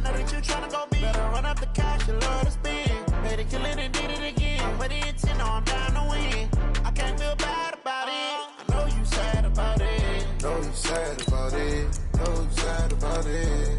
know that you tryna go big. Better run up the cash, you love to spend. Better kill it and did it again. But it's in, I'm down to win. I can't feel bad about it. I know you sad about it. Know you sad about it. Know you sad about it.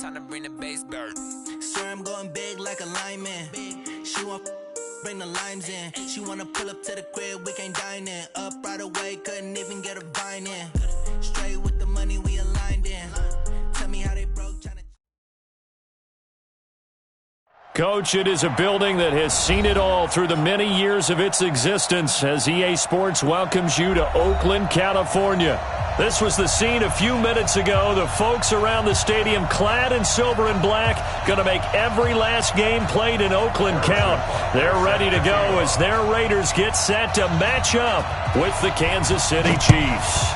Time to bring the bass bird. Swear I'm going big like a lineman. She want bring the limes in. She wanna pull up to the crib, we can't dine in. Up right away, couldn't even get a vine in. Straight with the money we aligned in. Tell me how they broke, tryna. Coach, it is a building that has seen it all through the many years of its existence as EA Sports welcomes you to Oakland, California. This was the scene a few minutes ago. The folks around the stadium clad in silver and black going to make every last game played in Oakland count. They're ready to go as their Raiders get set to match up with the Kansas City Chiefs.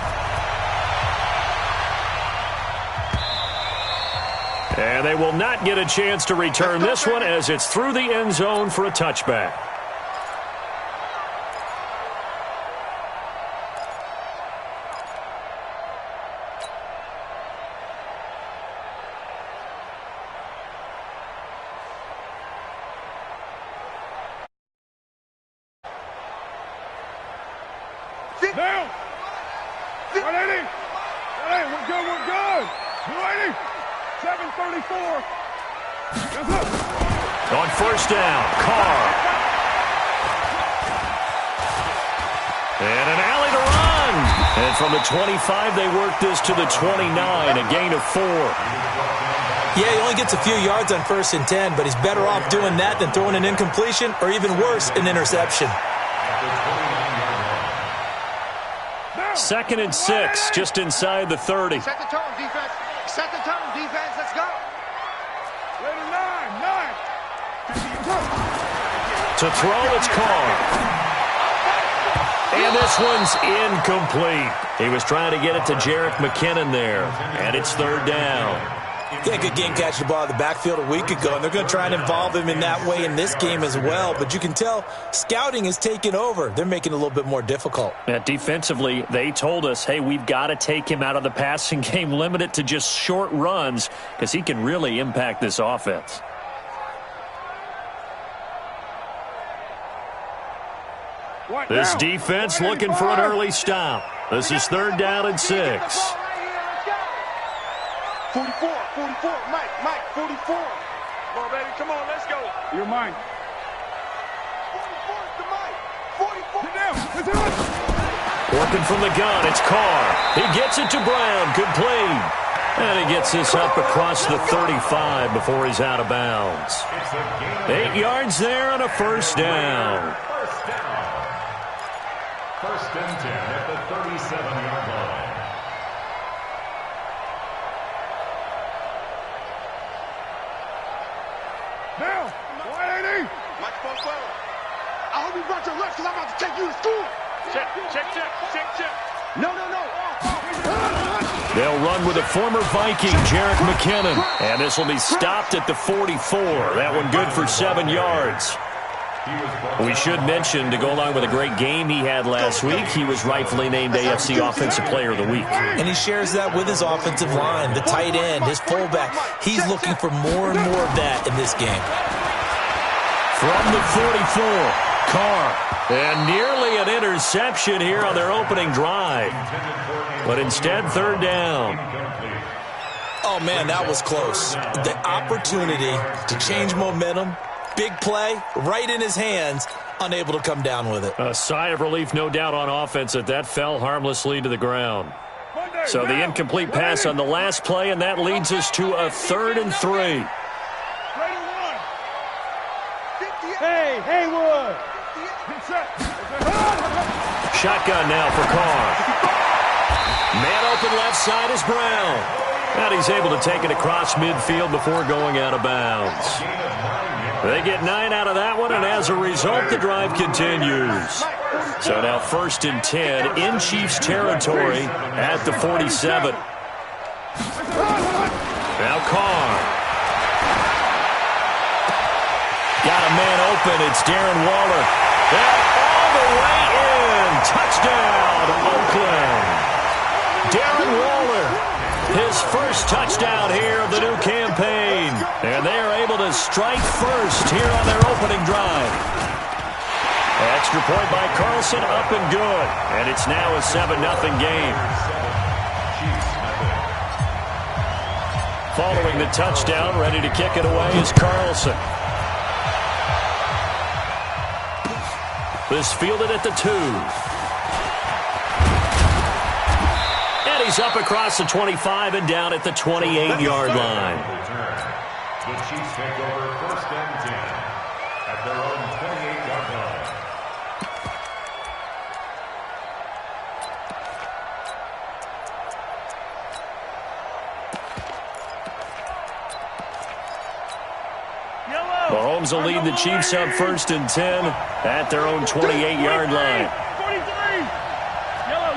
And they will not get a chance to return this one as it's through the end zone for a touchback. Down! 180! 180, we're good, we're good! 280! 734! That's up! On first down, Carr. And an alley to run! And from the 25, they work this to the 29, a gain of 4. Yeah, he only gets a few yards on 1st and 10, but he's better off doing that than throwing an incompletion or even worse, an interception. 2nd and 6, just inside the 30. Set the tone, defense. Set the tone, defense. Let's go. Later, 9. To throw, it's Carr. And this one's incomplete. He was trying to get it to Jerick McKinnon there. And it's 3rd down. Yeah, good game catching the ball in the backfield a week ago, and they're going to try and involve him in that way in this game as well. But you can tell scouting is taking over. They're making it a little bit more difficult. Defensively, they told us, hey, we've got to take him out of the passing game, limit it to just short runs, because he can really impact this offense. This defense looking for an early stop. This is 3rd down and 6. 44, Mike, 44. Come on, baby, come on, let's go. You're mine. 44 to Mike. 44. Get down. Let's do it. Working from the gun, it's Carr. He gets it to Brown, complete. And he gets this up across the 35 before he's out of bounds. 8 yards there on a 1st down. 1st and 10 at the 37-yard line. Now, 180. Mike, forward. I hope you brought your lunch because I'm about to take you to school. Check. No. They'll run with a former Viking, Jerick McKinnon. And this will be stopped at the 44. That one good for 7 yards. We should mention, to go along with a great game he had last week, he was rightfully named AFC Offensive Player of the Week. And he shares that with his offensive line, the tight end, his fullback. He's looking for more and more of that in this game. From the 44, Carr. And nearly an interception here on their opening drive. But instead, 3rd down. Oh, man, that was close. The opportunity to change momentum, big play, right in his hands, unable to come down with it. A sigh of relief, no doubt, on offense that fell harmlessly to the ground. So the incomplete pass on the last play, and that leads us to a 3rd and 3. Hey, Haywood. shotgun now for Carr. Man open left side is Brown. And he's able to take it across midfield before going out of bounds. They get 9 out of that one, and as a result, the drive continues. So now 1st and 10 in Chiefs territory at the 47. Now Carr. Got a man open. It's Darren Waller. And all the way in. Touchdown, Oakland. Darren Waller, his first touchdown here of the new campaign. And they are able to strike first here on their opening drive. Extra point by Carlson, up and good. And it's now a 7-0 game. Following the touchdown, ready to kick it away is Carlson. This fielded at the 2. And he's up across the 25 and down at the 28-yard line. The Chiefs take over 1st and 10 at their own 28-yard line. Mahomes will lead the Chiefs up 1st and 10 at their own 28-yard line. 43. Yellow.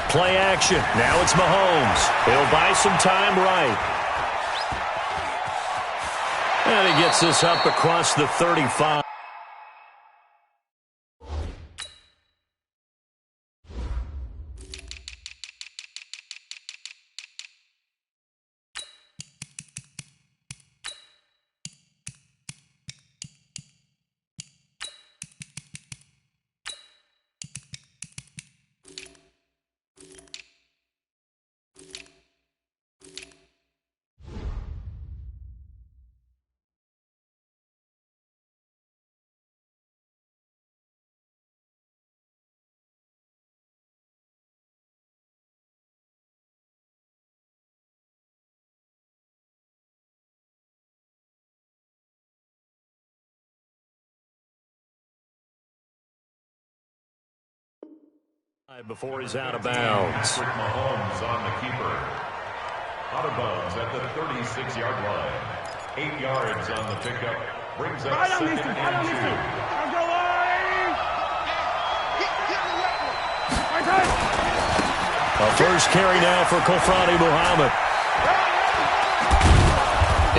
Play action. Now it's Mahomes. He'll buy some time right. And he gets this up across the 35. Before he's out of bounds. Patrick Mahomes on the keeper. Out of bounds at the 36-yard line. 8 yards on the pickup. Brings up 2nd and 2. A first carry now for Kofrani Muhammad.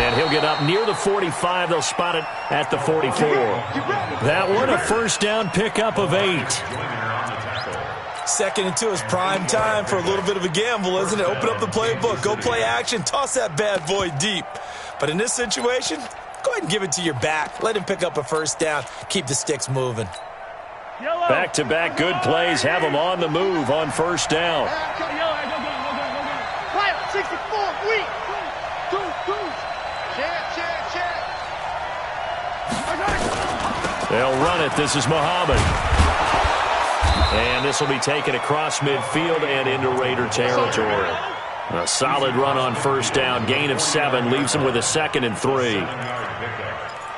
And he'll get up near the 45. They'll spot it at the 44. That one, a first down pickup of 8. 2nd and 2 is prime time for a little bit of a gamble, isn't it? Open up the playbook, go play action, toss that bad boy deep. But in this situation, go ahead and give it to your back. Let him pick up a first down, keep the sticks moving. Back-to-back good plays have him on the move on 1st down. 64, weak. They'll run it. This is Muhammad. And this will be taken across midfield and into Raider territory. A solid run on 1st down. Gain of 7 leaves them with a 2nd and 3.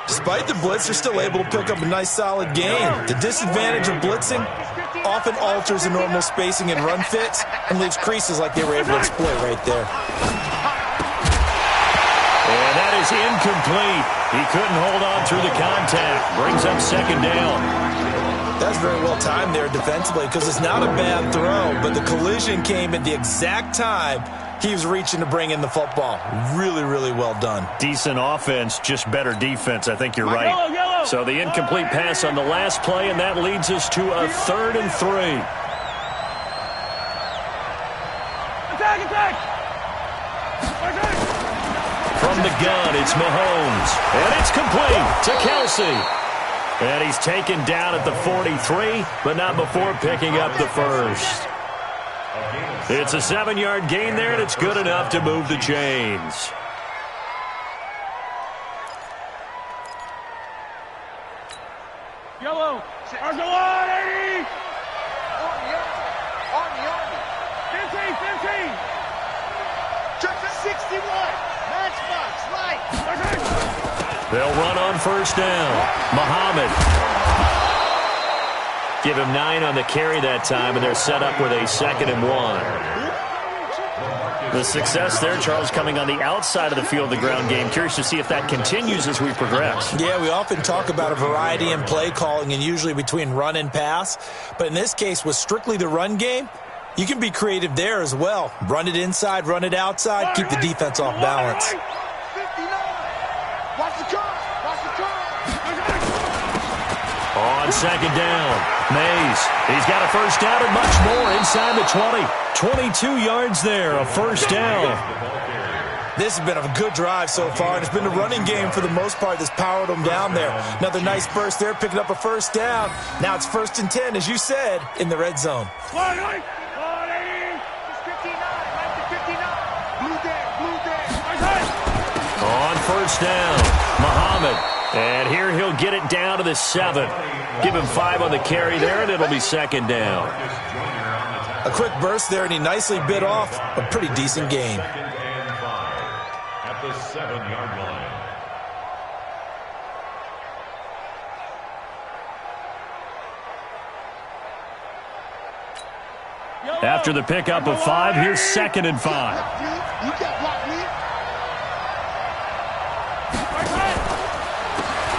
Despite the blitz, they're still able to pick up a nice solid gain. The disadvantage of blitzing often alters the normal spacing and run fits and leaves creases like they were able to exploit right there. And that is incomplete. He couldn't hold on through the contact. Brings up 2nd down. That's very well timed there defensively because it's not a bad throw, but the collision came at the exact time he was reaching to bring in the football. Really, really well done. Decent offense, just better defense. I think you're right. So the incomplete pass on the last play, and that leads us to a 3rd and 3. Attack! From the gun, it's Mahomes. And it's complete to Kelsey. And he's taken down at the 43, but not before picking up the first. It's a 7-yard gain there, and it's good enough to move the chains. Yellow. Argelon, 80. Army. 15. 61. Matchbox, right. They'll run on 1st down. Muhammad. Give him 9 on the carry that time, and they're set up with a 2nd and 1. The success there, Charles, coming on the outside of the field, the ground game. Curious to see if that continues as we progress. Yeah, we often talk about a variety in play calling and usually between run and pass. But in this case, with strictly the run game, you can be creative there as well. Run it inside, run it outside, keep the defense off balance. 59. Watch the car. Watch the car. On 2nd down, Mays. He's got a first down and much more inside the 20. 22 yards there, a first down. This has been a good drive so far, and it's been the running game for the most part that's powered them down there. Another nice burst there, picking up a first down. Now it's 1st and 10, as you said, in the red zone. On first down, Muhammad. And here he'll get it down to the 7. Give him 5 on the carry there, and it'll be 2nd down. A quick burst there, and he nicely bit off a pretty decent gain. At the 7-yard line. After the pickup of 5, here's 2nd and 5. You got blocked, man.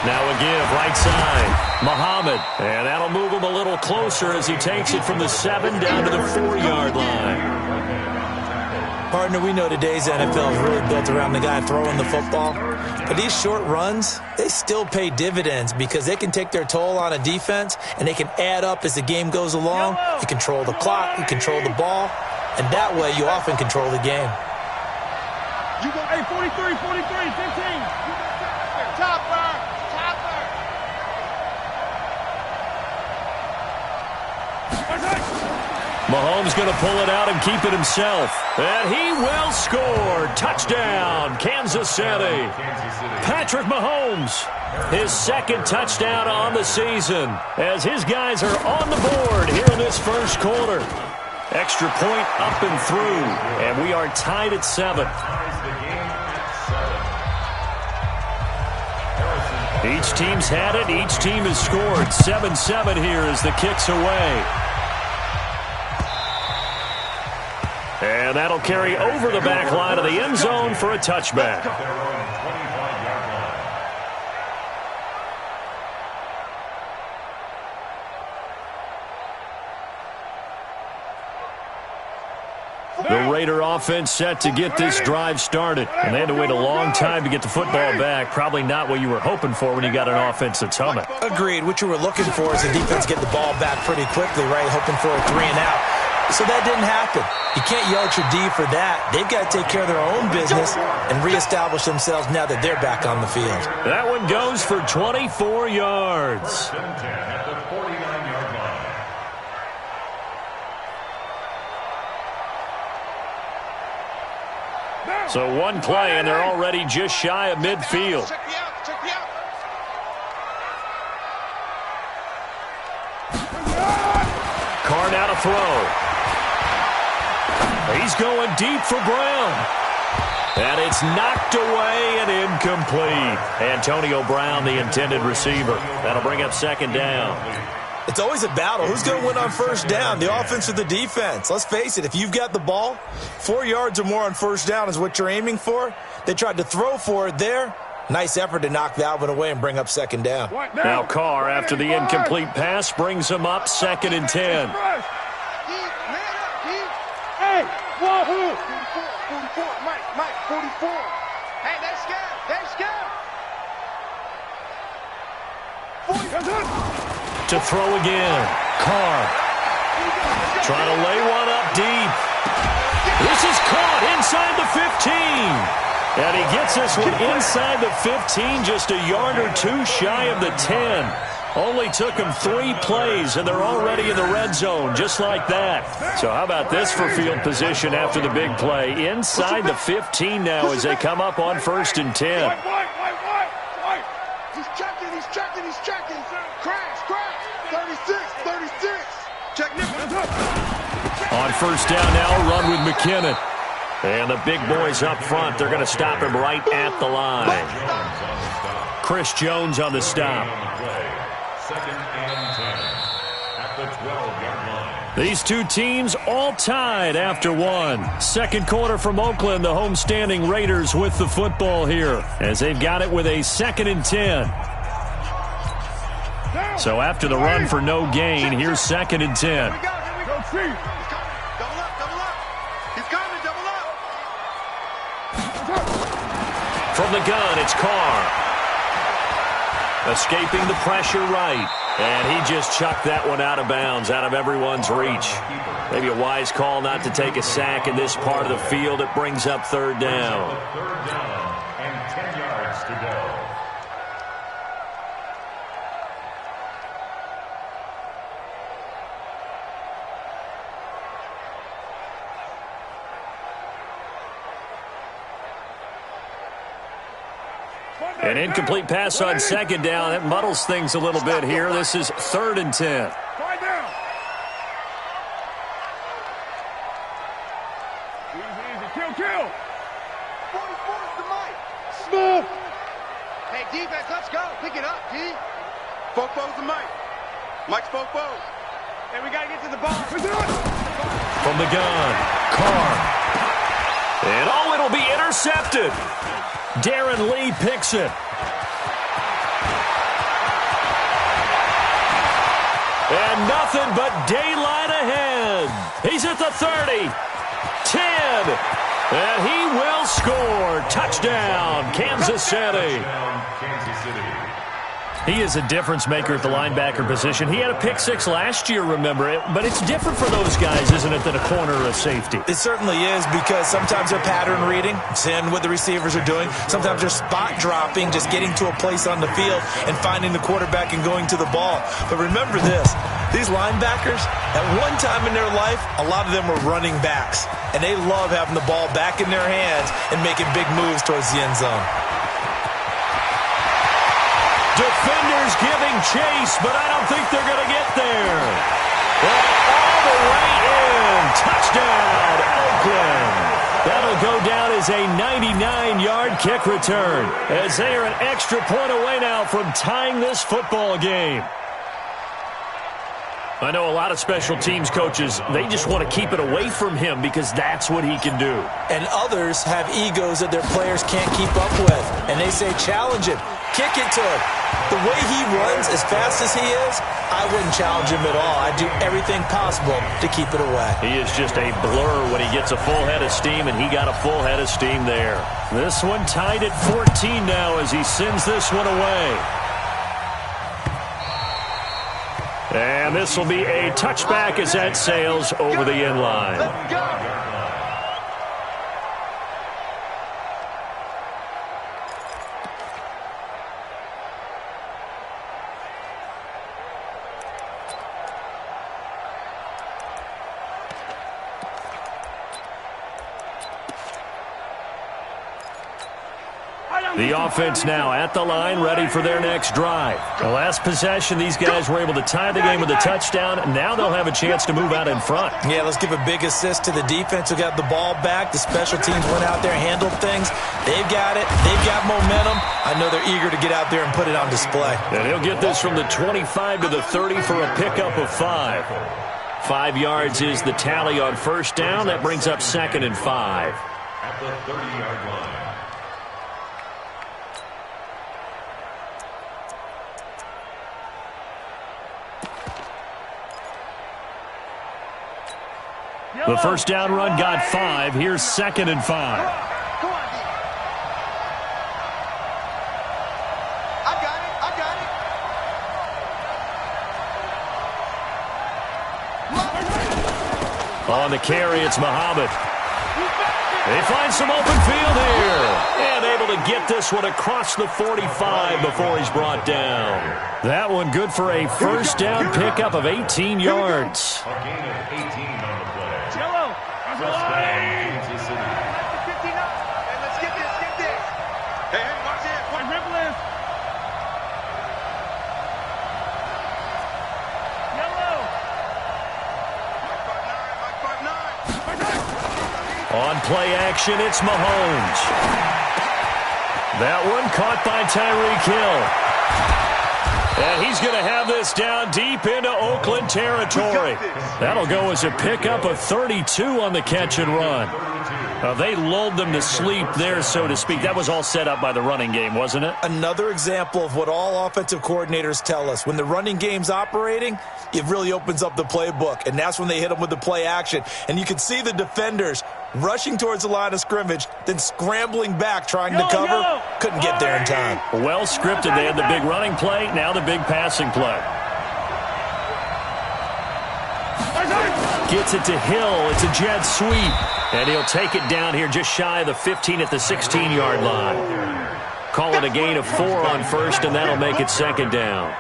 Now a give, right side, Muhammad. And that'll move him a little closer as he takes it from the 7 down to the 4-yard line. Partner, we know today's NFL is really built around the guy throwing the football. But these short runs, they still pay dividends because they can take their toll on a defense, and they can add up as the game goes along. You control the clock, you control the ball, and that way you often control the game. You go, hey, 43, 15. Topper. Mahomes going to pull it out and keep it himself. And he will score. Touchdown, Kansas City. Patrick Mahomes, his 2nd touchdown on the season as his guys are on the board here in this first quarter. Extra point up and through, and we are tied at 7. Each team's had it. Each team has scored. 7-7 here as the kick's away. And that'll carry over the back line of the end zone for a touchback. The Raider offense set to get this drive started. And they had to wait a long time to get the football back. Probably not what you were hoping for when you got an offense that's humming. Agreed. What you were looking for is the defense get the ball back pretty quickly, right? Hoping for a 3-and-out. So that didn't happen. You can't yell at your D for that. They've got to take care of their own business and reestablish themselves now that they're back on the field. That one goes for 24 yards. At the 49-yard line. So one play, and they're already just shy of midfield. Check me out. Carr now to throw. He's going deep for Brown. And it's knocked away and incomplete. Antonio Brown, the intended receiver. That'll bring up 2nd down. It's always a battle. Who's going to win on first down, the offense or the defense? Let's face it, if you've got the ball, 4 yards or more on first down is what you're aiming for. They tried to throw for it there. Nice effort to knock that one away and bring up 2nd down. Now Carr, after the incomplete pass, brings him up 2nd and 10. Hey, wahoo! 44, Mike, 44. Hey, they scared. To throw again. Carr trying to lay one up deep. This is caught inside the 15. And he gets this one inside the 15, just a yard or two shy of the 10. Only took him 3 plays, and they're already in the red zone, just like that. So how about this for field position after the big play? Inside the 15 now as they come up on 1st and 10. He's checking. Crash. 36. Check On 1st down now, a run with McKinnon. And the big boys up front, they're going to stop him right at the line. Chris Jones on the stop. 2nd and 10. At at the 12-yard line. These two teams all tied after one. Second quarter from Oakland, the homestanding Raiders with the football here as they've got it with a 2nd and 10. So after the run for no gain, here's 2nd and 10. Here we go. Double up. Double up. He's coming. Double up. From the gun, it's Carr. Escaping the pressure right. And he just chucked that one out of bounds, out of everyone's reach. Maybe a wise call not to take a sack in this part of the field. It brings up 3rd down. 3rd down and 10 yards to go. An incomplete pass on 2nd down. That muddles things a little bit here. This is 3rd and 10. Right down. Easy. Kill. 44's the Mike. Smooth. Hey, defense, let's go. Pick it up, D. Fofo's the Mike. Mike's Fofo. And we got to get to the ball. From the gun, Carr. And it'll be intercepted. Darren Lee picks it. And nothing but daylight ahead. He's at the 30, 10, and he will score. Touchdown, Kansas City. He is a difference maker at the linebacker position. He had a pick 6 last year, remember it, but it's different for those guys, isn't it, than a corner or a safety? It certainly is, because sometimes they're pattern reading, seeing what the receivers are doing. Sometimes they're spot dropping, just getting to a place on the field and finding the quarterback and going to the ball. But remember this, these linebackers, at one time in their life, a lot of them were running backs, and they love having the ball back in their hands and making big moves towards the end zone. Defenders giving chase, but I don't think they're going to get there. And all the way in. Touchdown, Oakland. That'll go down as a 99-yard kick return, as they are an extra point away now from tying this football game. I know a lot of special teams coaches, they just want to keep it away from him because that's what he can do. And others have egos that their players can't keep up with. And they say, challenge him. Kick it to him. The way he runs, as fast as he is, I wouldn't challenge him at all. I'd do everything possible to keep it away. He is just a blur when he gets a full head of steam, and he got a full head of steam there. This one tied at 14 now as he sends this one away. And this will be a touchback as that sails over the end line. Let's go. The offense now at the line, ready for their next drive. The last possession, these guys were able to tie the game with a touchdown. Now they'll have a chance to move out in front. Yeah, let's give a big assist to the defense who got the ball back. The special teams went out there, handled things. They've got it. They've got momentum. I know they're eager to get out there and put it on display. And he'll get this from the 25 to the 30 for a pickup of 5. 5 yards is the tally on first down. That brings up 2nd and 5. At the 30-yard line. The first down run got 5. Here's 2nd and 5. Come on, D. I got it. On the carry, it's Muhammad. They find some open field here. And able to get this one across the 45 before he's brought down. That one good for a first down pickup of 18 yards. A gain of 18 on the play. Jello. First down, Kansas City. 59. Hey, let's get this. Hey, watch it. One dribbling. Yellow. Mike 5'9". On play action, it's Mahomes. That one caught by Tyreek Hill. And he's going to have this down deep into Oakland territory. That'll go as a pickup of 32 on the catch and run. They lulled them to sleep there, so to speak. That was all set up by the running game, wasn't it? Another example of what all offensive coordinators tell us. When the running game's operating, it really opens up the playbook, and that's when they hit them with the play action. And you can see the defenders rushing towards the line of scrimmage, then scrambling back trying to cover. Couldn't get there in time. Well scripted. They had the big running play, now the big passing play. Gets it to Hill. It's a jet sweep. And he'll take it down here just shy of the 15 at the 16-yard line. Call it a gain of 4 on first, and that'll make it second down.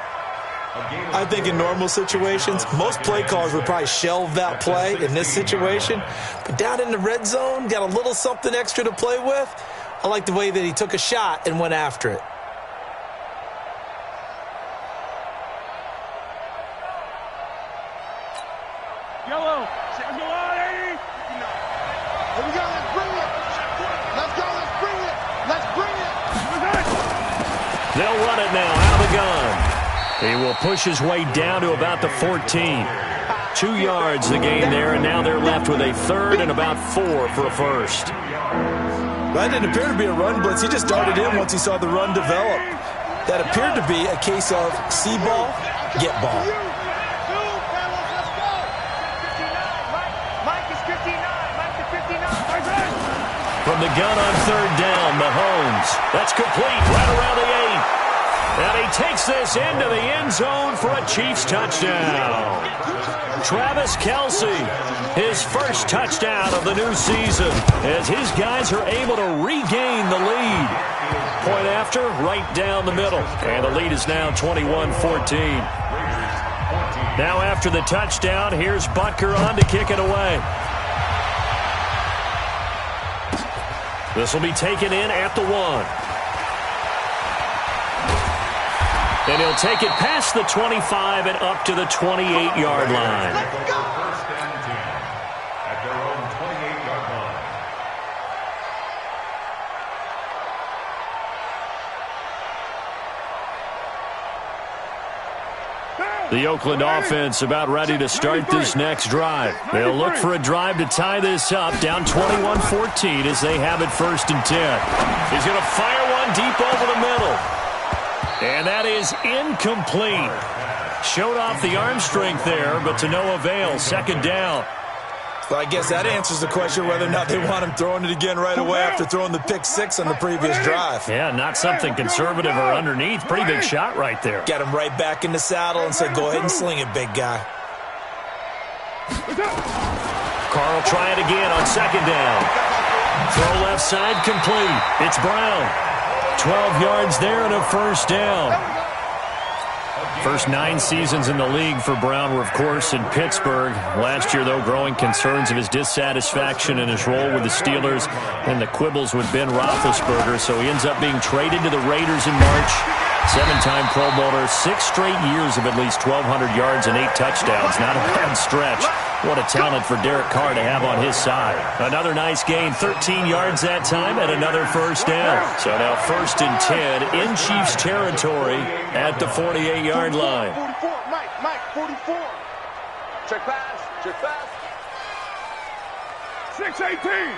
I think in normal situations, most play callers would probably shelve that play in this situation. But down in the red zone, got a little something extra to play with. I like the way that he took a shot and went after it. Yellow. Let's go on, 80. Here we go. Let's bring it. Let's go. Let's bring it. Let's bring it. They'll run it now out of the gun. He will push his way down to about the 14. 2 yards the gain there, and now they're left with a third and about 4 for a first. That didn't appear to be a run blitz. He just darted in once he saw the run develop. That appeared to be a case of see ball, get ball. From the gun on third down, Mahomes. That's complete right around the 8. And he takes this into the end zone for a Chiefs touchdown. Travis Kelce, his first touchdown of the new season, as his guys are able to regain the lead. Point after, right down the middle. And the lead is now 21-14. Now after the touchdown, here's Butker on to kick it away. This will be taken in at the 1. And he'll take it past the 25 and up to the 28-yard line. First and 10 at their own 28-yard line. The Oakland offense about ready to start this next drive. They'll look for a drive to tie this up, down 21-14 as they have it first and 10. He's going to fire one deep over the middle. And that is incomplete. Showed off the arm strength there, but to no avail. Second down. Well, I guess that answers the question whether or not they want him throwing it again right away after throwing the pick 6 on the previous drive. Yeah, not something conservative or underneath. Pretty big shot right there. Got him right back in the saddle and said, go ahead and sling it, big guy. Carl try it again on second down. Throw left side complete. It's Brown. 12 yards there and a first down. First 9 seasons in the league for Brown were, of course, in Pittsburgh. Last year, though, growing concerns of his dissatisfaction in his role with the Steelers and the quibbles with Ben Roethlisberger. So he ends up being traded to the Raiders in March. 7-time Pro Bowler, 6 straight years of at least 1,200 yards and 8 touchdowns. Not a bad stretch. What a talent for Derek Carr to have on his side. Another nice gain, 13 yards that time, and another first down. So now first and 10 in Chiefs territory at the 48-yard line. 44, Mike, 44. Check pass, check pass. 6-18.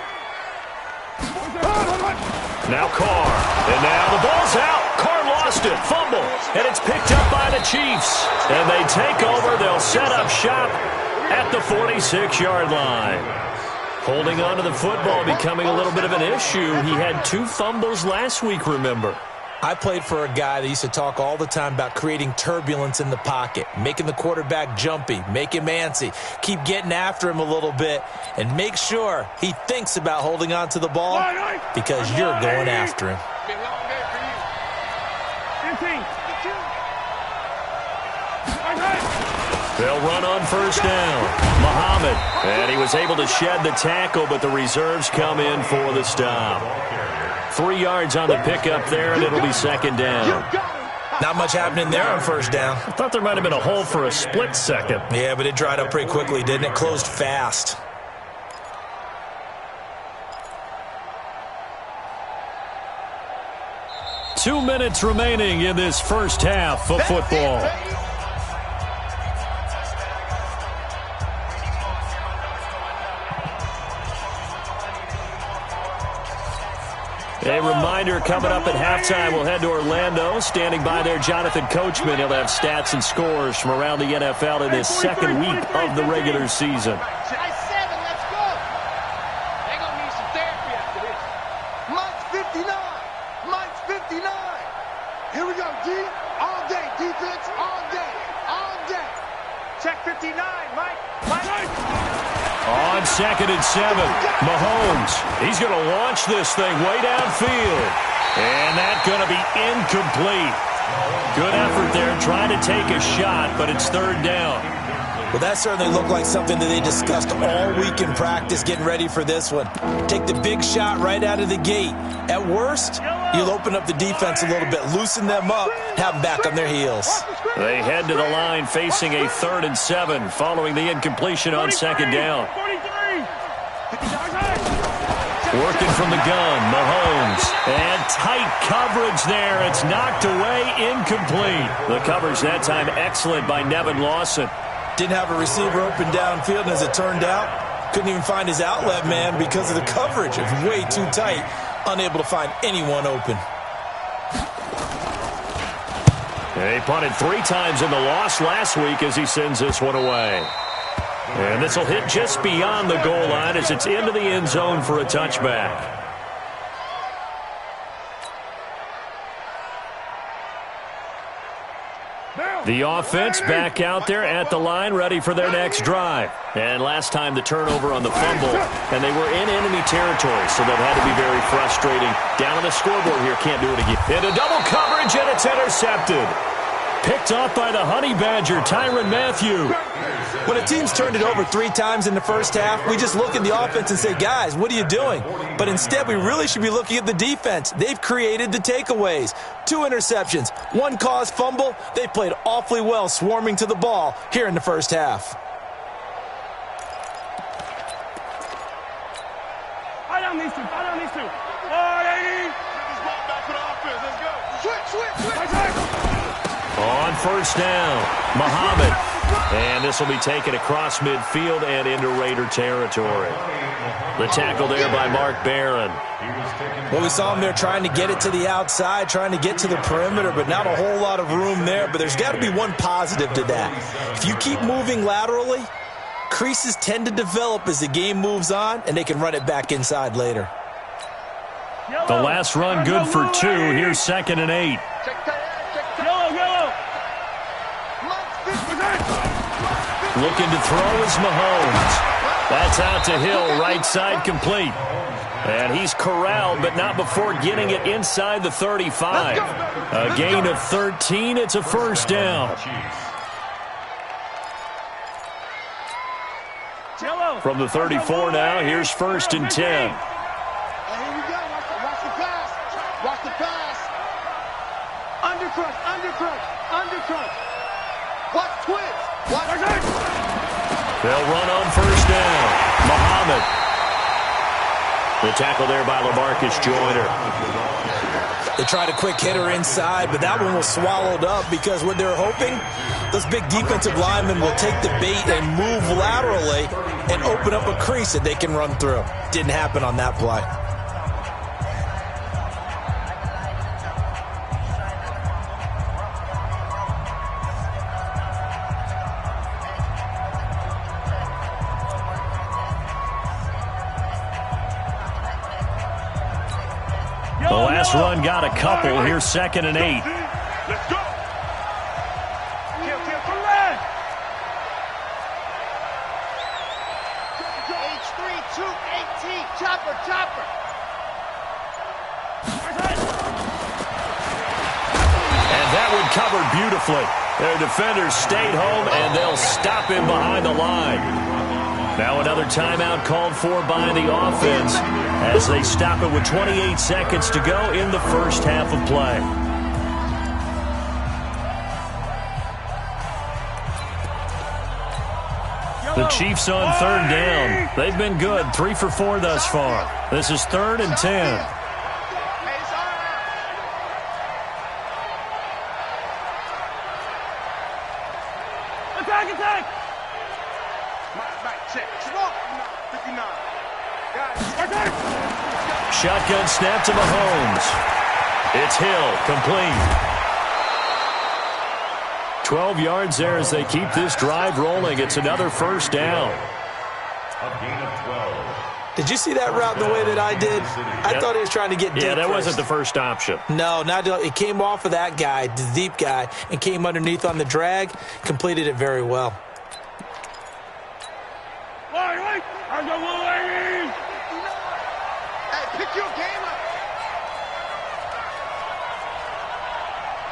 Now Carr, and now the ball's out. Carr lost it, fumble, and it's picked up by the Chiefs. And they take over, they'll set up shop at the 46-yard line. Holding on to the football becoming a little bit of an issue. He had 2 fumbles last week, remember. I played for a guy that used to talk all the time about creating turbulence in the pocket, making the quarterback jumpy, make him antsy, keep getting after him a little bit, and make sure he thinks about holding on to the ball because you're going after him. They'll run on first down. Muhammad, and he was able to shed the tackle, but the reserves come in for the stop. 3 yards on the pickup there, and it'll be second down. Not much happening there on first down. I thought there might have been a hole for a split second. Yeah, but it dried up pretty quickly, didn't it? Closed fast. 2 minutes remaining in this first half of football. A reminder coming up at halftime, we'll head to Orlando. Standing by there, Jonathan Coachman. He'll have stats and scores from around the NFL in this second week of the regular season. Here we go, D. All day. Defense, all day. All day. Check 59, Mike. On 2nd and 7, Mahomes. He's going to launch this thing way downfield. And that's going to be incomplete. Good effort there trying to take a shot, but it's 3rd down. Well, that certainly looked like something that they discussed all week in practice getting ready for this one. Take the big shot right out of the gate. At worst, you'll open up the defense a little bit, loosen them up, have them back on their heels. They head to the line facing a 3rd and 7 following the incompletion on 2nd down. Working from the gun, Mahomes. And tight coverage there. It's knocked away, incomplete. The coverage that time excellent by Nevin Lawson. Didn't have a receiver open downfield, and as it turned out, couldn't even find his outlet man because of the coverage. It was way too tight, unable to find anyone open. He punted 3 times in the loss last week as he sends this one away. And this will hit just beyond the goal line as it's into the end zone for a touchback. The offense back out there at the line, ready for their next drive. And last time the turnover on the fumble, and they were in enemy territory, so that had to be very frustrating. Down on the scoreboard here, can't do it again. Into double coverage, and it's intercepted. Picked off by the Honey Badger, Tyrann Mathieu. When a team's turned it over 3 times in the first half, we just look at the offense and say, guys, what are you doing? But instead, we really should be looking at the defense. They've created the takeaways. 2 interceptions, 1 caused fumble. They played awfully well swarming to the ball here in the first half. I don't need to. Oh, lady. Get this ball back for the offense. Let's go. Switch. On 1st down, Muhammad. And this will be taken across midfield and into Raider territory. The tackle there by Mark Barron. Well, we saw him there trying to get it to the outside, trying to get to the perimeter, but not a whole lot of room there. But there's got to be one positive to that. If you keep moving laterally, creases tend to develop as the game moves on, and they can run it back inside later. The last run good for 2. Here's 2nd and 8. Looking to throw is Mahomes. That's out to Hill, right side complete. And he's corralled, but not before getting it inside the 35. A gain of 13. It's a 1st down. From the 34 now, here's 1st and 10. Here we go. Watch the pass. Watch the pass. Undercrush. Watch twins. They'll run on 1st down. Muhammad. The tackle there by LaMarcus Joyner. They tried a quick hitter inside, but that one was swallowed up because what they're hoping, those big defensive linemen will take the bait and move laterally and open up a crease that they can run through. Didn't happen on that play. The last run got a couple. Here's 2nd and 8. Let's go. Kill, come on. H3-2-18. Chopper. And that one covered beautifully. Their defenders stayed home, and they'll stop him behind the line. Now another timeout called for by the offense as they stop it with 28 seconds to go in the first half of play. The Chiefs on 3rd down. They've been good, 3 for 4 thus far. This is 3rd and 10. check. Swamp. 59. Shotgun snap to Mahomes. It's Hill, complete. 12 yards there as they keep this drive rolling. It's another first down. A gain of 12. Did you see that route the way that I did? I thought he was trying to get deep. Yeah, that first. wasn't the first option. No, it came off of that guy, the deep guy, and came underneath on the drag. Completed it very well. Hey, pick your game up.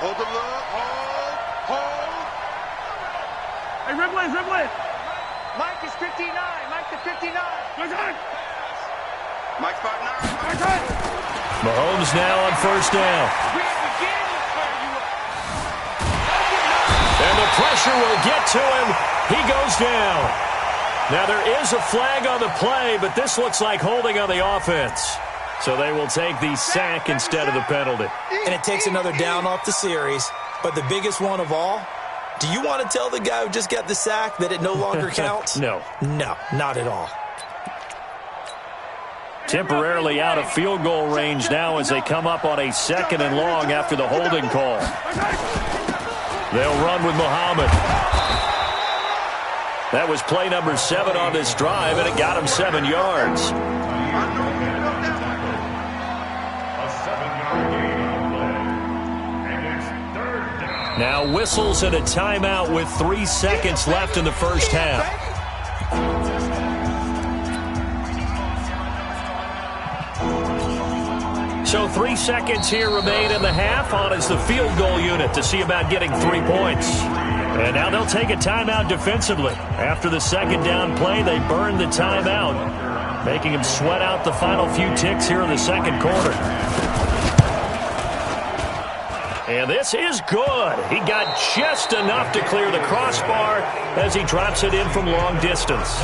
Hold the look. Hold. Hey, Ripley. Mike is 59. Mike to 59. Mike's 5'9". Mahomes now on first down. And the pressure will get to him. He goes down. Now there is a flag on the play, but this looks like holding on the offense. So they will take the sack instead of the penalty. And it takes another down off the series. But the biggest one of all, do you want to tell the guy who just got the sack that it no longer counts? No. No, not at all. Temporarily out of field goal range now as they come up on a 2nd and long after the holding call. They'll run with Muhammad. That was play number 7 on this drive, and it got him 7 yards. A 7-yard gain on the play. And it's 3rd down. Now whistles and a timeout with 3 seconds left in the first half. So 3 seconds here remain in the half. On is the field goal unit to see about getting 3 points. And now they'll take a timeout defensively. After the 2nd down play, they burn the timeout, making him sweat out the final few ticks here in the 2nd quarter. And this is good. He got just enough to clear the crossbar as he drops it in from long distance.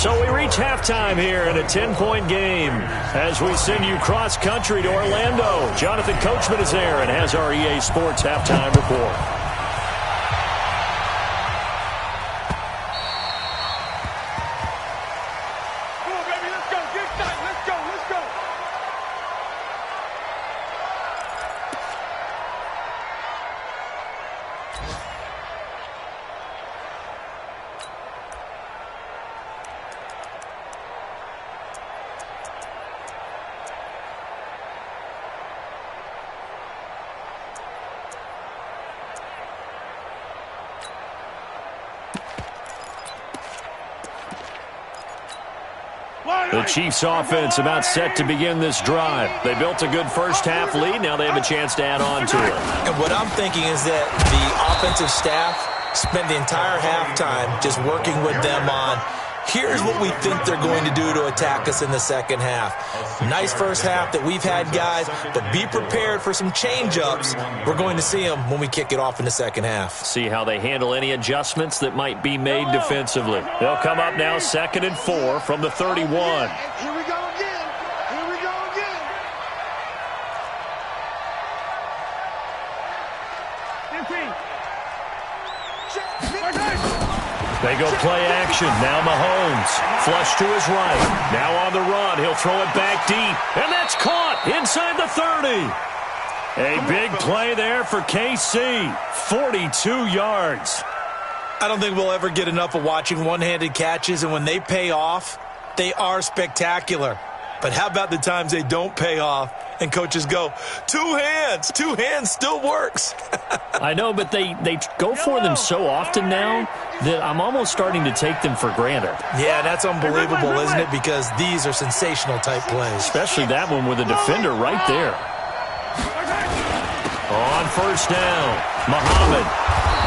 So we reach halftime here in a 10-point game as we send you cross-country to Orlando. Jonathan Coachman is there and has our EA Sports halftime report. The Chiefs offense about set to begin this drive. They built a good first half lead. Now they have a chance to add on to it. And what I'm thinking is that the offensive staff spend the entire halftime just working with them on, here's what we think they're going to do to attack us in the second half. Nice first half that we've had, guys, but be prepared for some change-ups. We're going to see them when we kick it off in the second half. See how they handle any adjustments that might be made defensively. They'll come up now 2nd and 4 from the 31. Here we go again. Here we go again. They go play action. Now Mahomes. Flush to his right. Now on the run. He'll throw it back deep. And that's caught inside the 30. A big play there for KC. 42 yards. I don't think we'll ever get enough of watching one-handed catches, and when they pay off, they are spectacular. But how about the times they don't pay off and coaches go, two hands still works. I know, but they go for them so often now that I'm almost starting to take them for granted. Yeah, that's unbelievable, isn't it? Because these are sensational type plays. Especially that one with a defender right there. On first down, Muhammad.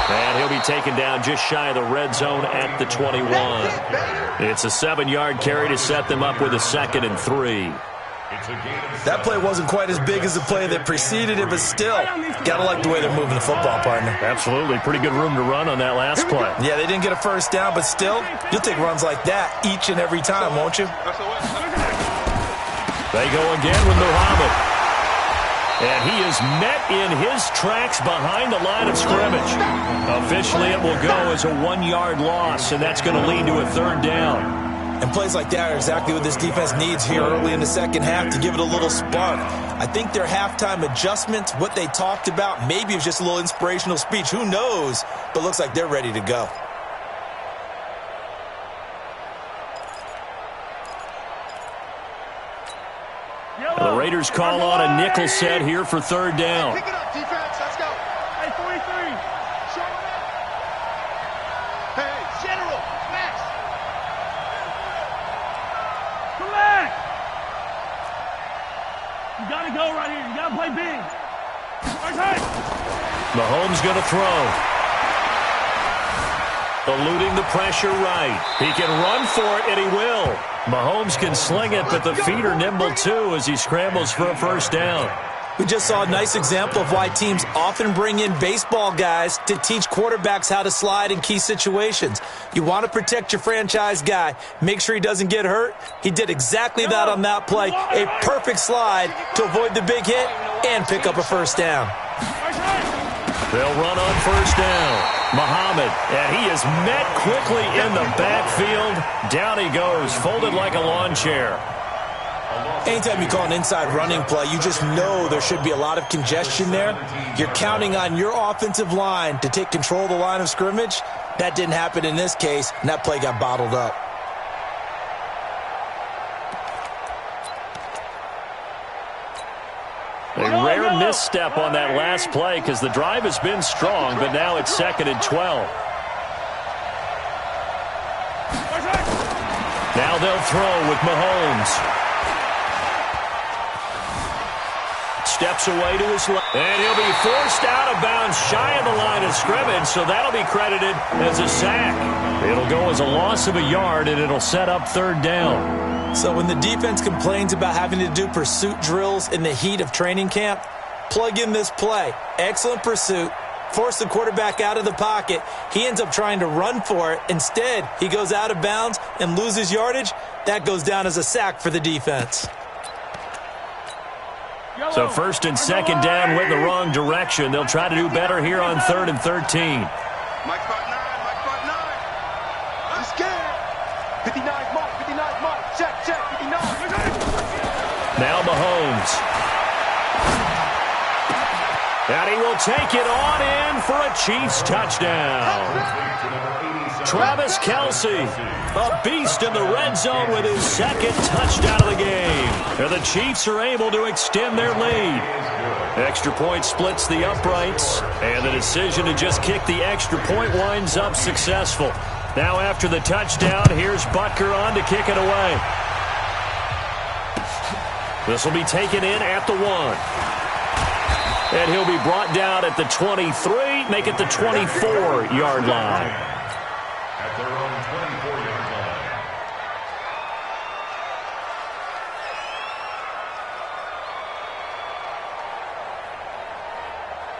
And he'll be taken down just shy of the red zone at the 21. It's a 7-yard carry to set them up with a 2nd and 3. That play wasn't quite as big as the play that preceded it, but still, gotta like the way they're moving the football, partner. Absolutely. Pretty good room to run on that last play. Yeah, they didn't get a first down, but still, you'll take runs like that each and every time, won't you? They go again with Muhammad. And he is met in his tracks behind the line of scrimmage. Officially, it will go as a 1-yard loss, and that's going to lead to a 3rd down. And plays like that are exactly what this defense needs here early in the second half to give it a little spark. I think their halftime adjustments, what they talked about, maybe it was just a little inspirational speech. Who knows? But looks like they're ready to go. And the Raiders call on a nickel set here for 3rd down. Pick it up, defense. Let's go. Hey, 43. Show it up. Hey, General. Max. Collect. You got to go right here. You got to play big. Okay. Mahomes going to throw. Eluding the pressure right. He can run for it, and he will. Mahomes can sling it, but the feet are nimble too as he scrambles for a 1st down. We just saw a nice example of why teams often bring in baseball guys to teach quarterbacks how to slide in key situations. You want to protect your franchise guy. Make sure he doesn't get hurt. He did exactly that on that play. A perfect slide to avoid the big hit and pick up a 1st down. They'll run on 1st down. Muhammad, and he is met quickly in the backfield. Down he goes, folded like a lawn chair. Anytime you call an inside running play, you just know there should be a lot of congestion there. You're counting on your offensive line to take control of the line of scrimmage. That didn't happen in this case, and that play got bottled up. A rare misstep on that last play because the drive has been strong, but now it's 2nd and 12. Now they'll throw with Mahomes. Steps away to his left. And he'll be forced out of bounds shy of the line of scrimmage, so that'll be credited as a sack. It'll go as a loss of a yard, and it'll set up 3rd down. So when the defense complains about having to do pursuit drills in the heat of training camp, plug in this play. Excellent pursuit. Force the quarterback out of the pocket. He ends up trying to run for it. Instead, he goes out of bounds and loses yardage. That goes down as a sack for the defense. So 1st and 2nd down went the wrong direction. They'll try to do better here on 3rd and 13. Mike spot 9. Mike spot 9. I'm scared. 59 Mike. 59 Mike. Check. 59. Now Mahomes. And he will take it on in for a Chiefs touchdown. Travis Kelce, a beast in the red zone with his 2nd touchdown of the game. And the Chiefs are able to extend their lead. Extra point splits the uprights, and the decision to just kick the extra point winds up successful. Now after the touchdown, here's Butker on to kick it away. This will be taken in at the 1. And he'll be brought down at the 23, make it the 24-yard line. At their own 24-yard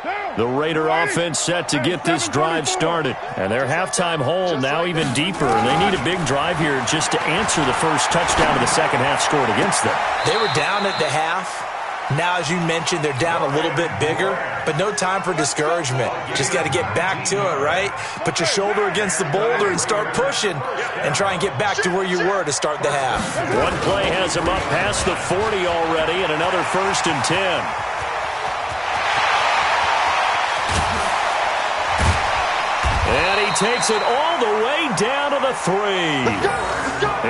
line. The Raider offense set to get this drive started. And their halftime hole now even deeper. And they need a big drive here just to answer the first touchdown of the second half scored against them. They were down at the half. Now, as you mentioned, they're down a little bit bigger, but no time for discouragement. Just got to get back to it, right? Put your shoulder against the boulder and start pushing and try and get back to where you were to start the half. One play has him up past the 40 already, and another 1st and 10. And he takes it all the way down to the 3.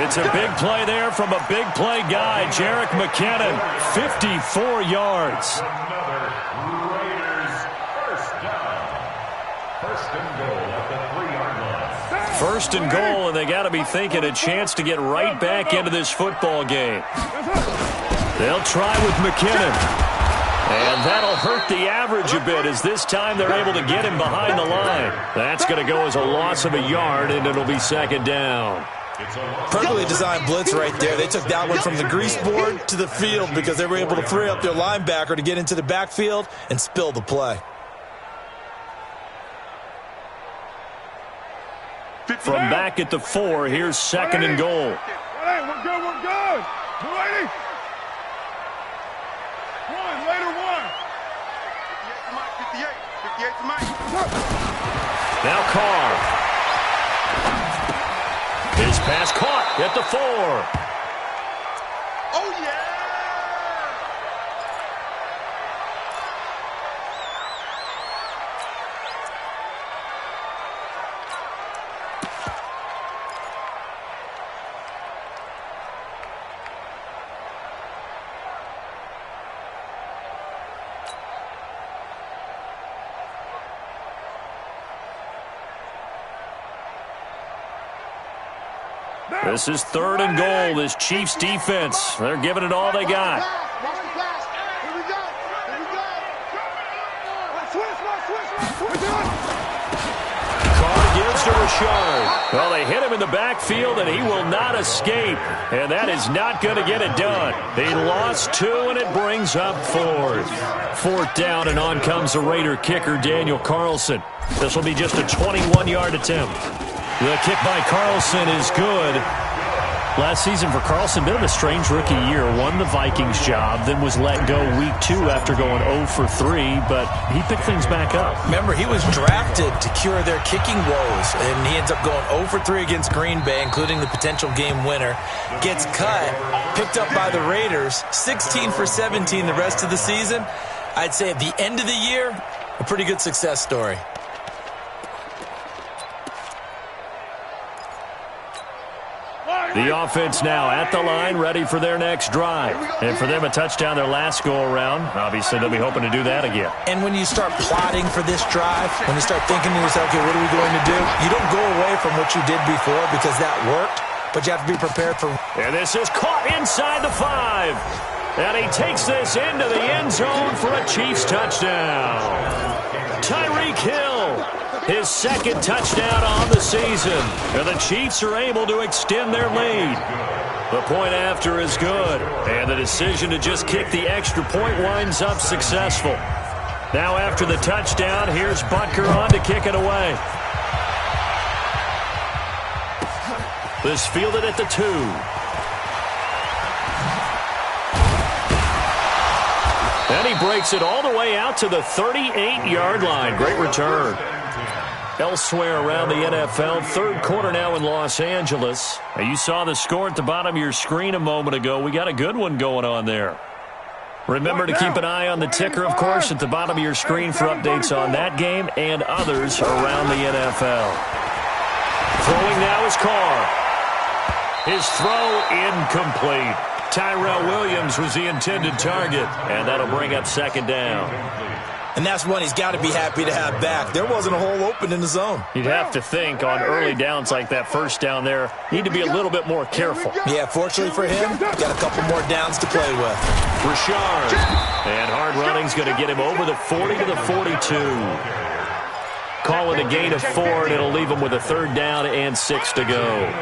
It's a big play there from a big play guy, Jerick McKinnon, 54 yards. Another Raiders 1st down. 1st and goal at the 3-yard line. 1st and goal, and they got to be thinking a chance to get right back into this football game. They'll try with McKinnon. And that'll hurt the average a bit as this time they're able to get him behind the line. That's going to go as a loss of a yard, and it'll be 2nd down. Perfectly designed blitz right there. They took that one from the grease board to the field because they were able to free up their linebacker to get into the backfield and spill the play. From back at the 4, here's 2nd and goal. Hey, we're good. Ready? 1, later 1. Now Carr. His pass caught at the 4. Oh, yeah! This is 3rd and goal. This Chiefs defense, they're giving it all they got. Here we go. Carr gives to Rashard. Well, they hit him in the backfield, and he will not escape. And that is not going to get it done. He lost 2, and it brings up 4th. 4th down, and on comes the Raider kicker, Daniel Carlson. This will be just a 21-yard attempt. The kick by Carlson is good. Last season for Carlson, bit of a strange rookie year. Won the Vikings job, then was let go week 2 after going 0 for 3, but he picked things back up. Remember, he was drafted to cure their kicking woes, and he ends up going 0 for 3 against Green Bay, including the potential game winner. Gets cut, picked up by the Raiders, 16 for 17 the rest of the season. I'd say at the end of the year, a pretty good success story. The offense now at the line, ready for their next drive. And for them, a touchdown their last go-around. Obviously, they'll be hoping to do that again. And when you start plotting for this drive, when you start thinking to yourself, okay, what are we going to do? You don't go away from what you did before because that worked, but you have to be prepared for... And this is caught inside the 5. And he takes this into the end zone for a Chiefs touchdown. Tyreek Hill, his 2nd touchdown on the season. And the Chiefs are able to extend their lead. The point after is good. And the decision to just kick the extra point winds up successful. Now after the touchdown, here's Butker on to kick it away. This fielded at the 2. And he breaks it all the way out to the 38-yard line. Great return. Elsewhere around the NFL, 3rd quarter now in Los Angeles. You saw the score at the bottom of your screen a moment ago. We got a good one going on there. Remember to keep an eye on the ticker, of course, at the bottom of your screen for updates on that game and others around the NFL. Throwing now is Carr. His throw incomplete. Tyrell Williams was the intended target, and that'll bring up 2nd down. And that's one he's got to be happy to have back. There wasn't a hole open in the zone. You'd have to think on early downs like that 1st down there, need to be a little bit more careful. Yeah, fortunately for him, got a couple more downs to play with. Rashard. And hard running's going to get him over the 40 to the 42. Call it a gain of 4, and it'll leave him with a 3rd down and 6 to go.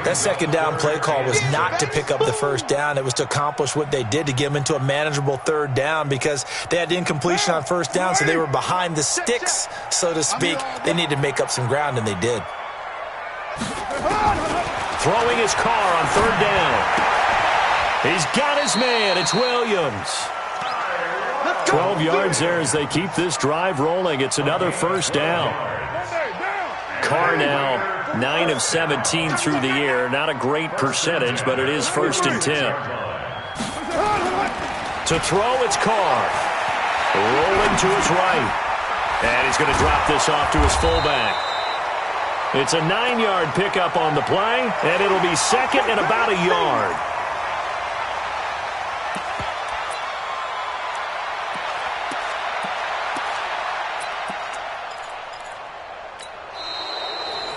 That 2nd down play call was not to pick up the 1st down. It was to accomplish what they did to get them into a manageable 3rd down because they had incompletion on 1st down, so they were behind the sticks, so to speak. They needed to make up some ground, and they did. Throwing his Carr on 3rd down. He's got his man. It's Williams. 12 yards there as they keep this drive rolling. It's another 1st down. Carr now 9 of 17 through the air. Not a great percentage, but it is 1st and 10. To throw, it's Carr. Rolling to his right. And he's going to drop this off to his fullback. It's a 9-yard pickup on the play, and it'll be 2nd and about a yard.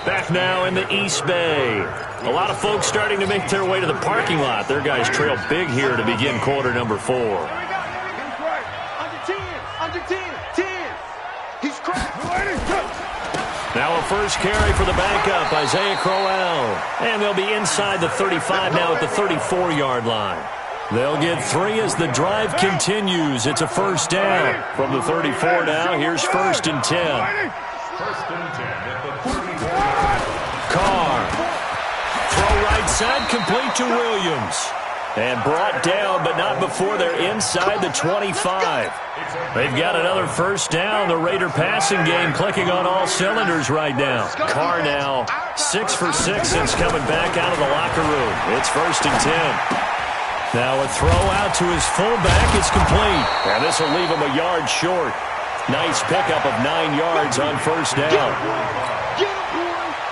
Back now in the East Bay. A lot of folks starting to make their way to the parking lot. Their guys trail big here to begin quarter number 4. Under 10, under 10, 10. He's cracked. Now a first carry for the backup, Isaiah Crowell. And they'll be inside the 35 now at the 34-yard line. They'll get 3 as the drive continues. It's a 1st down. From the 34 now, here's 1st and 10. 1st and 10 at the 34. Carr. Throw right side, complete to Williams. And brought down, but not before they're inside the 25. They've got another first down. The Raider passing game clicking on all cylinders right now. Carr now 6 for 6 since coming back out of the locker room. It's 1st and 10. Now a throw out to his fullback. It's complete. And this will leave him a yard short. Nice pickup of 9 yards on first down.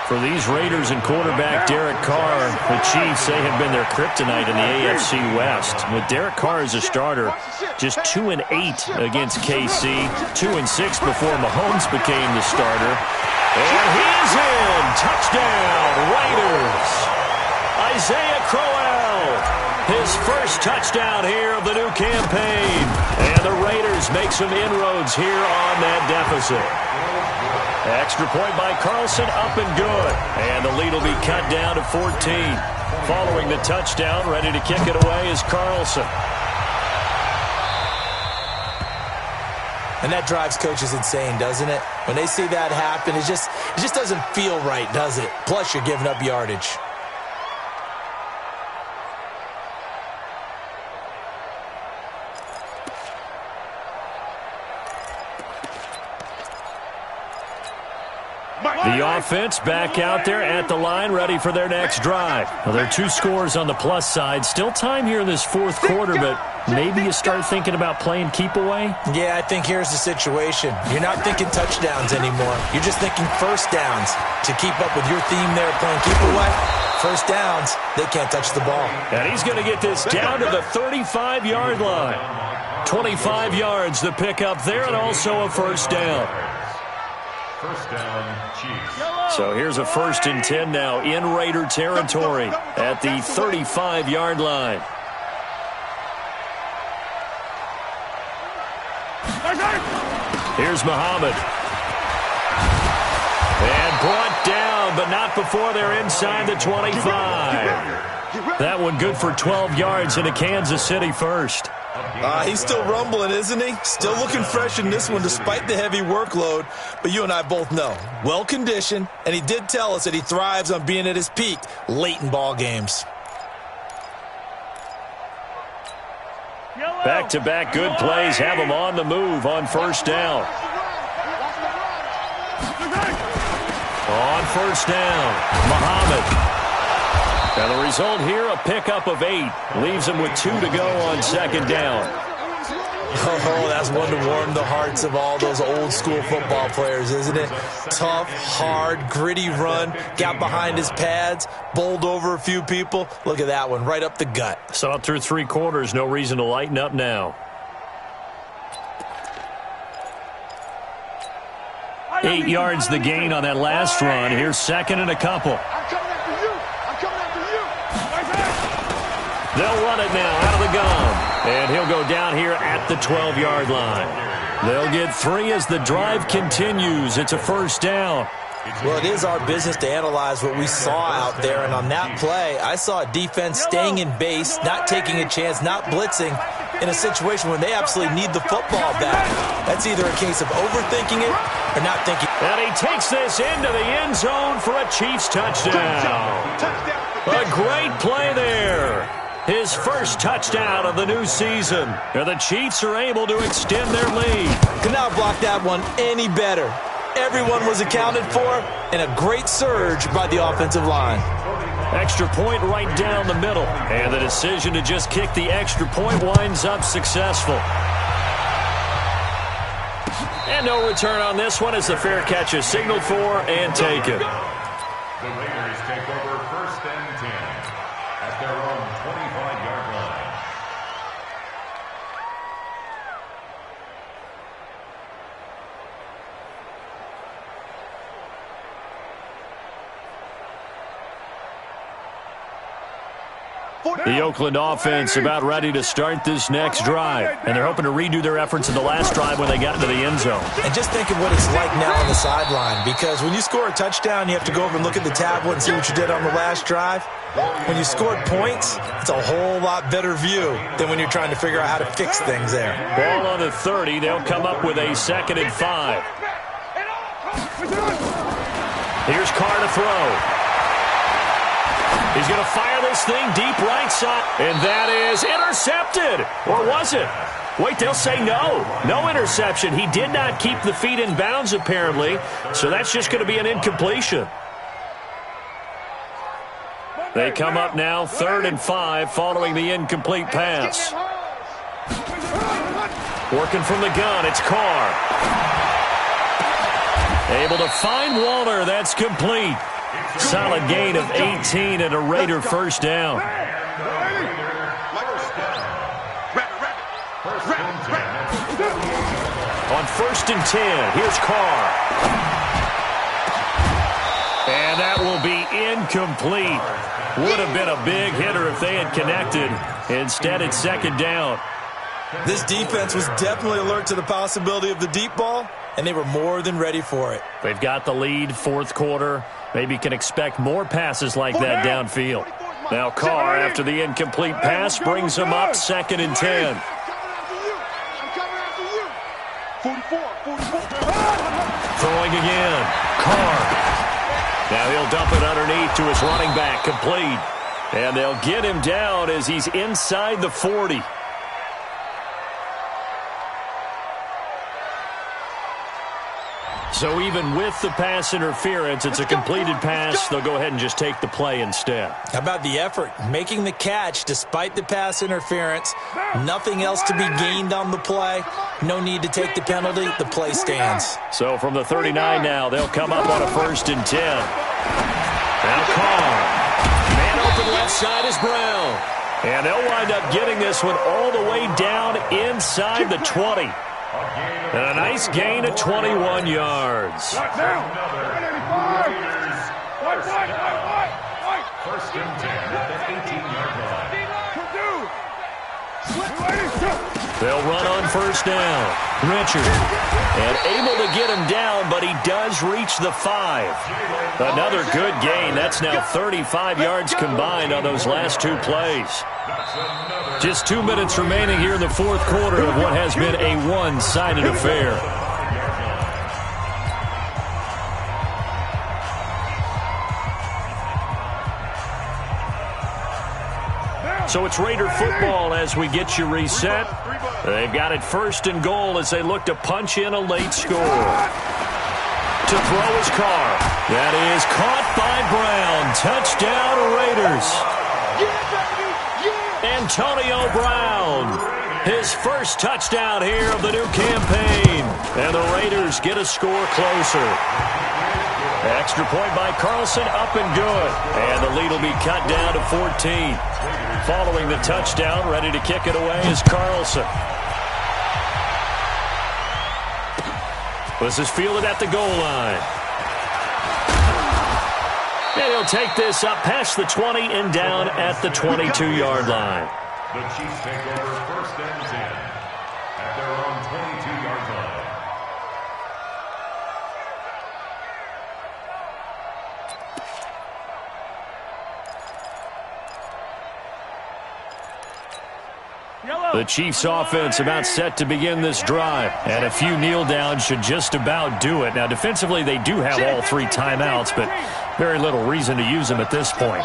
For these Raiders and quarterback Derek Carr, the Chiefs, they have been their kryptonite in the AFC West. With Derek Carr as a starter, just 2-8 against KC, 2-6 before Mahomes became the starter. And he is in! Touchdown, Raiders! Isaiah Crowell, his first touchdown here of the new campaign. And the Raiders make some inroads here on that deficit. Extra point by Carlson, up and good. And the lead will be cut down to 14. Following the touchdown, ready to kick it away is Carlson. And that drives coaches insane, doesn't it? When they see that happen, it just doesn't feel right, does it? Plus, you're giving up yardage. The offense back out there at the line, ready for their next drive. Well, there are 2 scores on the plus side. Still time here in this 4th quarter, but maybe you start thinking about playing keep away? Yeah, I think here's the situation. You're not thinking touchdowns anymore. You're just thinking first downs. To keep up with your theme there playing keep away, first downs, they can't touch the ball. And he's going to get this down to the 35-yard line. 25 yards the pickup there, and also a first down. First down, Chiefs. So here's a 1st and 10 now in Raider territory at the 35-yard line. Here's Muhammad. And brought down, but not before they're inside the 25. That one good for 12 yards into Kansas City first. He's still rumbling, isn't he? Still looking fresh in this one despite the heavy workload. But you and I both know, well-conditioned, and he did tell us that he thrives on being at his peak late in ball games. Back-to-back good plays have him on the move on first down. On first down, Muhammad. And the result here, a pickup of 8. Leaves him with 2 to go on second down. Oh, that's one to warm the hearts of all those old-school football players, isn't it? Tough, hard, gritty run. Got behind his pads, bowled over a few people. Look at that one, right up the gut. Saw it through 3 quarters. No reason to lighten up now. 8 yards the gain on that last run. Here's 2nd and a couple. They'll run it now out of the gun. And he'll go down here at the 12-yard line. They'll get 3 as the drive continues. It's a first down. Well, it is our business to analyze what we saw out there. And on that play, I saw a defense staying in base, not taking a chance, not blitzing in a situation when they absolutely need the football back. That's either a case of overthinking it or not thinking. And he takes this into the end zone for a Chiefs touchdown. A great play there. His first touchdown of the new season. And the Chiefs are able to extend their lead. Could not block that one any better. Everyone was accounted for, and a great surge by the offensive line. Extra point right down the middle. And the decision to just kick the extra point winds up successful. And no return on this one as the fair catch is signaled for and taken. The Raiders take over 1st and 10 at their own 25-yard line. The Oakland offense about ready to start this next drive. And they're hoping to redo their efforts in the last drive when they got into the end zone. And just think of what it's like now on the sideline. Because when you score a touchdown, you have to go over and look at the tablet and see what you did on the last drive. When you scored points, it's a whole lot better view than when you're trying to figure out how to fix things there. Ball on the 30. They'll come up with a 2nd and 5. Here's Carr to throw. He's going to fire this thing deep right side. And that is intercepted. Or was it? Wait, they'll say no. No interception. He did not keep the feet in bounds, apparently. So that's just going to be an incompletion. They come up now 3rd and 5 following the incomplete pass. Working from the gun, it's Carr. Able to find Waller. That's complete. Solid gain of 18 and a Raider first down. On 1st and 10, here's Carr. And that will be incomplete. Would have been a big hitter if they had connected. Instead, it's 2nd down. This defense was definitely alert to the possibility of the deep ball, and they were more than ready for it. They've got the lead, 4th quarter. Maybe can expect more passes like that downfield. Now Carr, after the incomplete pass, brings them up 2nd and 10. Throwing again. Carr. Now he'll dump it underneath to his running back, complete. And they'll get him down as he's inside the 40. So even with the pass interference, it's a completed pass. They'll go ahead and just take the play instead. How about the effort? Making the catch despite the pass interference. Nothing else to be gained on the play. No need to take the penalty. The play stands. So from the 39 now, they'll come up on a 1st and 10. Now Carr. Man open left side is Brown. And they'll wind up getting this one all the way down inside the 20. And a nice gain of 21 yards. First and 10 at the 18-yard line. They'll run on 1st down. Richard. And able to get him down, but he does reach the 5. Another good gain. That's now 35 yards combined on those last 2 plays. Just 2 minutes remaining here in the 4th quarter of what has been a one-sided affair. So it's Raider football as we get you reset. They've got it 1st and goal as they look to punch in a late score. To throw his Carr. That is caught by Brown. Touchdown Raiders. Antonio Brown. His first touchdown here of the new campaign. And the Raiders get a score closer. Extra point by Carlson, up and good. And the lead will be cut down to 14. Following the touchdown, ready to kick it away is Carlson. This is fielded at the goal line. And he'll take this up past the 20 and down at the 22-yard line. The Chiefs take over 1st and 10 at their own 22-yard line. The Chiefs offense about set to begin this drive. And a few kneel downs should just about do it. Now defensively they do have all 3 timeouts, but very little reason to use them at this point.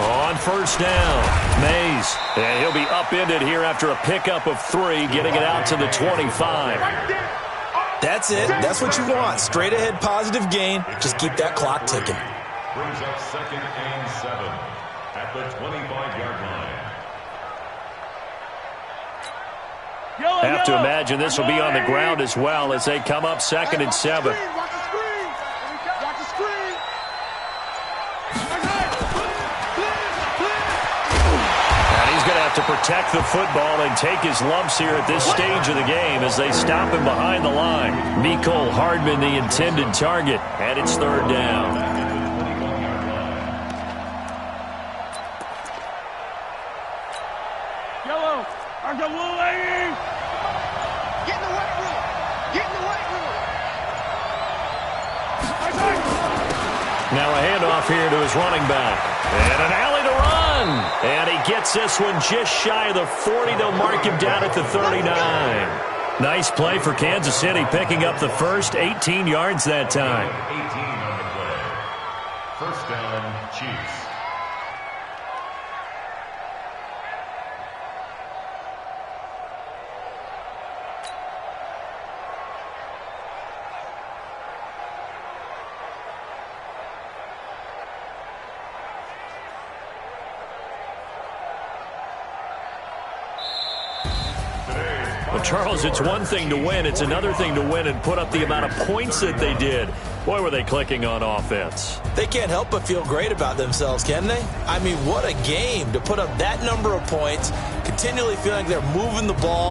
On 1st down, Mays. And he'll be upended here after a pickup of 3, getting it out to the 25. That's it. That's what you want. Straight ahead positive gain. Just keep that clock ticking. Brings up 2nd and 7 at the 25-yard line. Have to imagine this will be on the ground as well as they come up 2nd and 7. And he's going to have to protect the football and take his lumps here at this stage of the game as they stop him behind the line. Mecole Hardman, the intended target, and it's 3rd down. Now a handoff here to his running back. And an alley to run. And he gets this one just shy of the 40. They'll mark him down at the 39. Nice play for Kansas City, picking up the first 18 yards that time. 18 on the play. First down, Chiefs. Well, Charles, it's one thing to win. It's another thing to win and put up the amount of points that they did. Boy, were they clicking on offense. They can't help but feel great about themselves, can they? I mean, what a game to put up that number of points, continually feeling like they're moving the ball.